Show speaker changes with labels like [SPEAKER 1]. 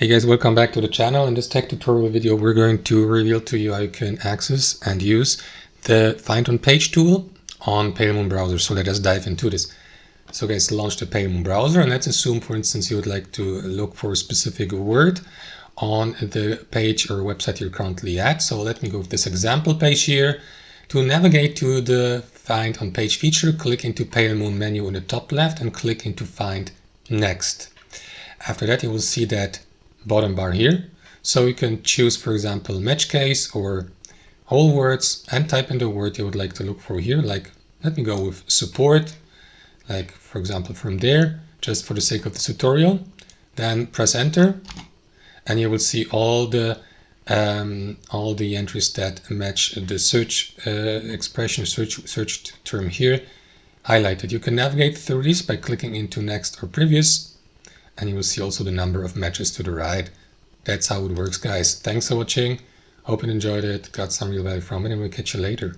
[SPEAKER 1] Hey guys, welcome back to the channel. In this tech tutorial video, we're going to reveal to you how you can access and use the Find on Page tool on PaleMoon browser. So let us dive into this. So guys, launch the PaleMoon browser and let's assume, for instance, you would like to look for a specific word on the page or website you're currently at. So let me go with this example page here. To navigate to the Find on Page feature, click into PaleMoon menu in the top left and click into Find Next. After that, you will see that bottom bar here. So you can choose, for example, match case or whole words and type in the word you would like to look for here. Like, let me go with support, like for example from there, just for the sake of the tutorial. Then press enter and you will see all the entries that match the search expression, search term here highlighted. You can navigate through these by clicking into next or previous. And you will see also the number of matches to the right. That's how it works, guys. Thanks for watching. Hope you enjoyed it, got some real value from it, and we'll catch you later.